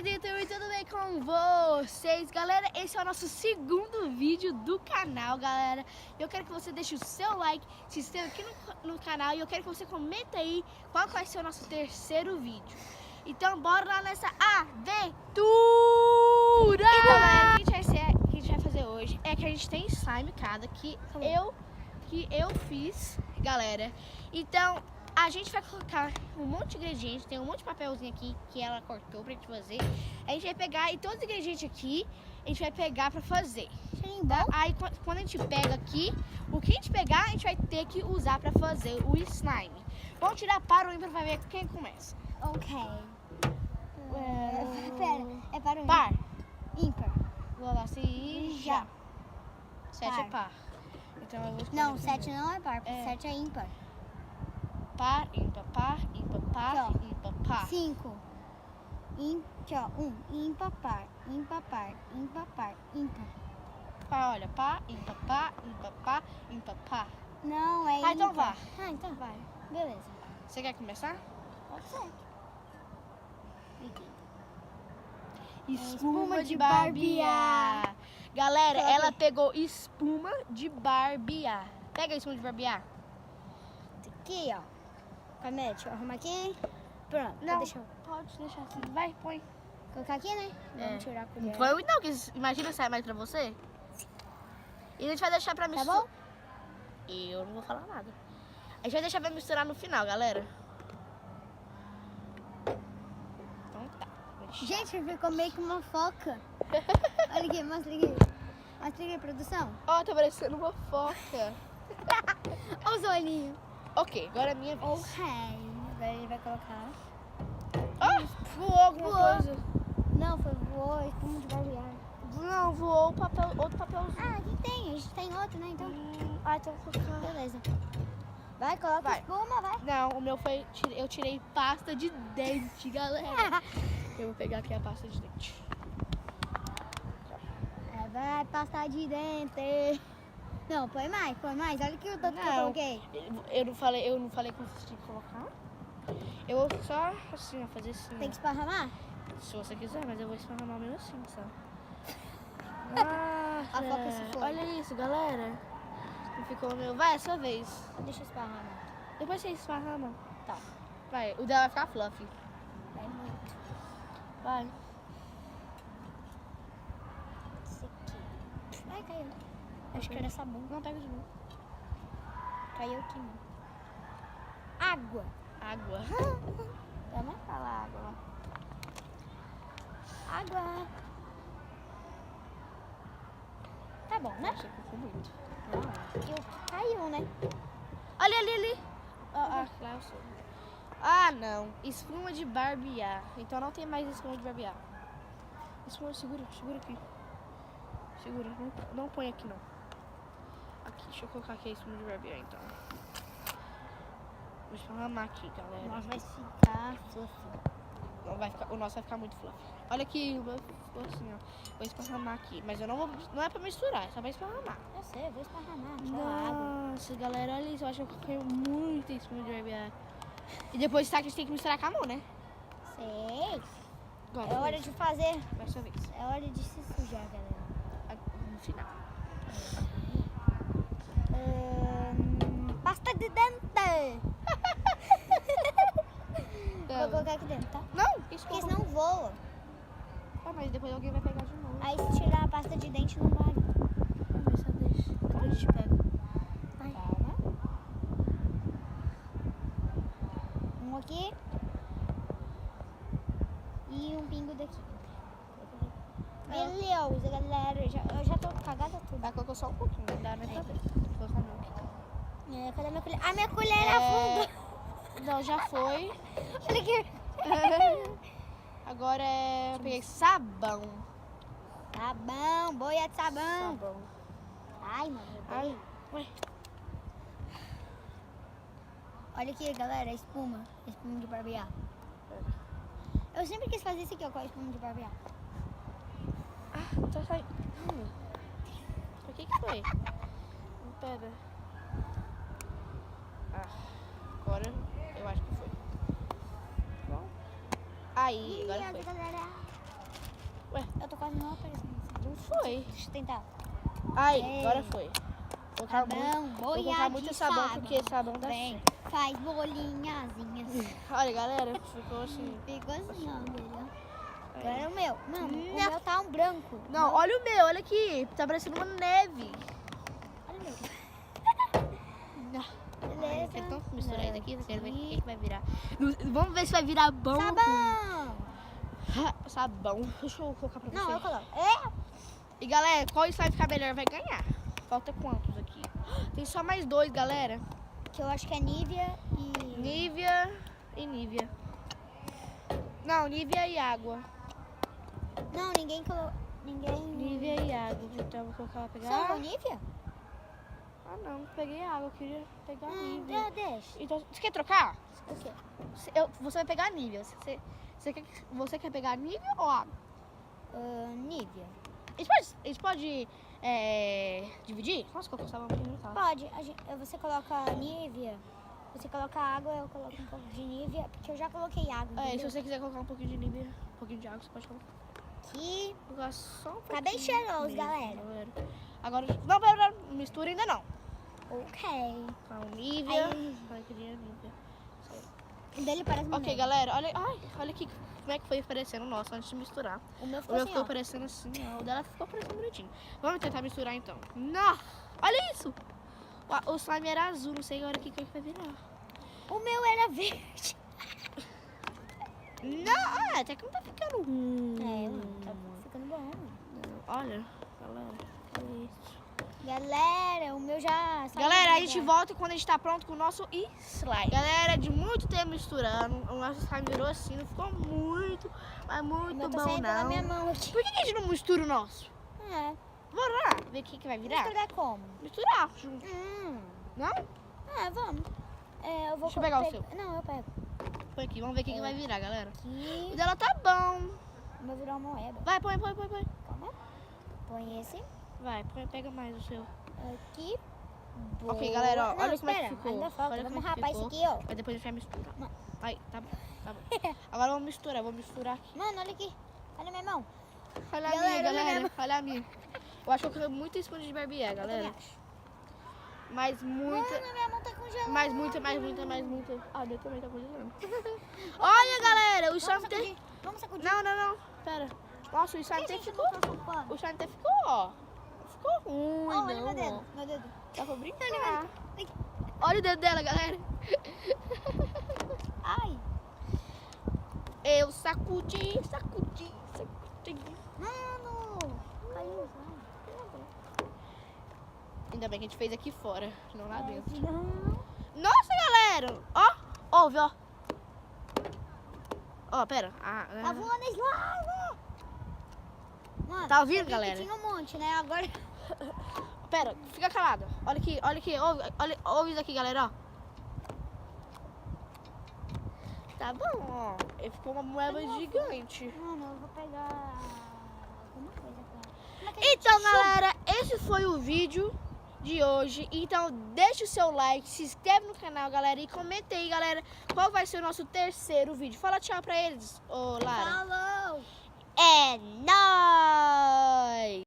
do YouTube, tudo bem com vocês? Galera, esse é o nosso segundo vídeo do canal, galera. Eu quero que você deixe o seu like, se inscreva aqui no canal e eu quero que você comenta aí qual vai ser o nosso terceiro vídeo. Então, bora lá nessa aventura! Então, galera, o que a gente vai fazer hoje é que a gente tem slime cada que eu fiz, galera. Então, a gente vai colocar um monte de ingredientes, tem um monte de papelzinho aqui que ela cortou pra gente fazer. A gente vai pegar e todos os ingredientes aqui, a gente vai pegar pra fazer. Tá? Aí quando a gente pega aqui, o que a gente pegar, a gente vai ter que usar pra fazer o slime. Vamos tirar para o ímpar pra ver quem começa. Ok. Pera, é para o Par. ímpar. Vou lá, assim, já. 7 é Par. par. Então eu vou escolher Não, primeiro. 7 não é par, porque 7 é ímpar. Par, ímpar, par, ímpar, par, Aqui, ímpar, par. 5. Aqui, ó. 1. Ímpar, par. Ímpar, par. Ímpar, par. Ímpar. Par, olha, par, ímpar, par, ímpar, par, ímpar, par. Não, é ímpar. Ah, então vá. Ah, então vai. Beleza. Você quer começar? Pode ser. Espuma de barbear. Galera, Coloca ela aí. pegou espuma de barbear. Pega a espuma de barbear. Aqui, ó. Calma aí, deixa eu arrumar aqui. Pronto, Não, deixa eu pode deixar assim. Vai, põe. colocar aqui, né? É. Vamos tirar a colher. Põe não, que imagina se sai mais pra você. E a gente vai deixar pra misturar. bom? Eu não vou falar nada. A gente vai deixar pra misturar no final, galera. Então tá. Gente, ficou meio que uma foca. Olha aqui, mostra aqui. Mostra aqui, produção. Ó, tá parecendo uma foca. Olha os olhinhos. Ok, agora é minha vez. Ok. Agora ele vai colocar. Voou alguma Voou. coisa. Não, voou espuma de barbear. Não, voou o papel, outro papelzinho. Ah, aqui tem. A gente tem outro, né? Então, Então vou colocar. beleza. Vai, coloca Vai. espuma, vai. Não, o meu foi. Eu tirei pasta de dente, galera. Eu vou pegar aqui a pasta de dente. Vai passar de dente. Não, põe mais, põe mais. Olha aqui o tanto que eu Não. coloquei. Eu não falei como vocês tinham que colocar. Eu vou só assim, ó, fazer assim. Tem que esparramar? Se você quiser, mas eu vou esparramar mesmo assim, sabe? A foca se foi. Olha isso, galera. Não ficou meu. Vai, é sua vez. Deixa eu esparramar. Depois você esparrama. Tá. Vai, o dela vai ficar fluffy. Vai muito. Vai. Isso aqui. Ai, caiu. Acho que era sabão. Não, pega de novo. Caiu aqui, mano. Água. Água. Eu não falo água. Água. Tá bom, né? Achei que ficou muito. Não, caiu, né? Olha ali. Lá eu sou. Ah, não. Espuma de barbear. Então não tem mais espuma de barbear. Espuma, segura aqui. Segura, não põe aqui não. Aqui, deixa eu colocar aqui a espuma de barbear então. Vou esparramar aqui, galera. Nossa, vai ficar fluffy. Não vai ficar, o nosso vai ficar muito fluffy. Olha aqui, ficou assim, ó. Vou esparramar aqui. Mas eu não vou. Não é pra misturar, é só pra esparramar. Eu sei, eu vou esparramar. Só água. Nossa, galera, olha isso. Eu acho que eu coloquei muita espuma de barbear. E depois tá que a gente tem que misturar com a mão, né? Sei. Agora, É hora de fazer. Vai sua vez. É hora de se sujar, galera. No final. Pasta de dente. Vou colocar aqui dentro, tá? Não, isso Porque senão voa. Ah, mas depois alguém vai pegar de novo. Aí se tirar a pasta de dente não vale. Mas só deixa. Depois a gente pega. Calma. Um aqui. E um pingo daqui. Beleza, galera. Eu já tô cagada tudo. Vai colocar só um pouquinho, não dá nem pra ver. Vou colocar não aqui. Cadê minha colher? A minha colher afundou. Não, já foi. Olha aqui. Agora é. Eu peguei sabão. Sabão, boia de sabão. Sabão. Ai, mano. Ai, ué. Olha aqui, galera, espuma. Espuma de barbear. Eu sempre quis fazer isso aqui, ó, com a espuma de barbear. Ah, tá saindo. O que foi? Pera. Agora eu acho que foi. Bom. Aí, agora foi. Galera. Ué, Eu tô quase não aparecendo. não foi. Deixa eu tentar. Ai, Ei. agora foi. Vou colocar muito, vou colocar muito sabão, porque sabão dá Vem, certo. faz bolinhazinhas. Olha, galera, ficou assim. Ficou assim, não, entendeu? Agora é o meu. Mano, o meu tá um branco. Não, olha o meu, olha aqui. Tá parecendo uma neve. Olha o meu. Não. Beleza. Quer então misturar isso aqui? Você quer ver o que vai virar? Vamos ver se vai virar bom. Sabão. Sabão. Deixa eu colocar pra você. Não, eu coloco. É? E galera, qual slime ficar melhor vai ganhar. Falta quantos aqui? Tem só mais 2, galera. Que eu acho que é Nivea e... Nivea e Nivea. Não, Nivea e água. Não, ninguém colocou... Ninguém... Nivea e água. Então eu vou colocar, pegar... Só o Nivea? Ah não, peguei água, eu queria pegar Nivea. Deixa. Então, você quer trocar? O quê? Você vai pegar Nivea. Você quer pegar Nivea ou água? Nivea. A gente pode dividir? Nossa, colocou sabão aqui no tal. Pode. Você coloca Nivea, você coloca água, eu coloco um pouco de Nivea, porque eu já coloquei água. Se entendeu? você quiser colocar um pouquinho de Nivea, um pouquinho de água, você pode colocar. Aqui. Colocar só um Tá bem pouquinho cheiroso, mesmo, galera. Agora, não, pera, mistura ainda não. Ok. Com Nivea. Aí. Ai, queria Nivea. O dele parece uma Ok, neve. galera, olha aqui como é que foi aparecendo o nosso antes de misturar. O meu O ficou meu assim, ficou ó. parecendo assim, ó. O dela ficou parecendo bonitinho. Vamos tentar misturar então. Não! Olha isso! O slime era azul, não sei agora o que vai virar. O meu era verde. Não! Até que não tá ficando ruim. Mano, tá ficando bom. Olha, galera, olha isso. Galera, o meu já saiu. Galera, a gente volta quando a gente tá pronto com o nosso slime. Galera, de muito tempo misturando, o nosso slime virou assim, não ficou muito, mas O muito meu tá bom saindo pela não. minha mão aqui. Por que a gente não mistura o nosso? É. Bora lá, ver o que vai virar? Misturar como? Misturar junto. Não? Vamos. Eu vou Deixa eu pegar o pe- Não, eu pego. Põe aqui, vamos ver o que vai virar, galera. Aqui. O dela tá bom. O meu virou uma moeda. Vai, põe. Calma. Põe esse. Vai, pega mais o seu. Aqui. Ok, Boa. galera, ó, Não, olha como é que espera, ficou. ainda falta. Olha Vamos como é que rapar isso ficou. aqui, ó. Aí depois a gente vai misturar. Não. Aí, tá bom. Agora vamos misturar aqui. Mano, olha aqui. Olha minha mão. Olha a Galera, minha, olha galera. minha Olha a minha. Eu acho que eu coloquei muito esponja de Barbie, Eu galera. também acho. Mas muita. Mano, minha mão tá congelada. Mais muita. Ah, meu também tá congelando. Olha, galera, o slime Vamos tem... sacudir. Vamos sacudir. Não. Pera. Nossa, o slime até ficou... O slime até ficou, ó. Ficou ruim, Olha não, meu ó. dedo. Meu dedo. Dá pra brincar. Ai. Olha o dedo dela, galera. Ai. Eu sacudi. Mano. Caiu. Ainda bem que a gente fez aqui fora, não lá dentro. Não. Nossa, galera. Ó, ouve, ó. Ó, pera. Tá voando slime. Mano, Tá ouvindo, eu vi que galera? Tinha um monte, né? Agora... Pera, fica calada. Olha aqui. Ouve isso aqui, galera, ó. Tá bom, ó. Ele ficou uma moeda gigante. Mano, eu vou pegar alguma coisa pra... Então, galera, esse foi o vídeo de hoje. Então, deixa o seu like, se inscreve no canal, galera, e comenta aí, galera, qual vai ser o nosso terceiro vídeo. Fala tchau pra eles, ô Lara. Falou! É nóis!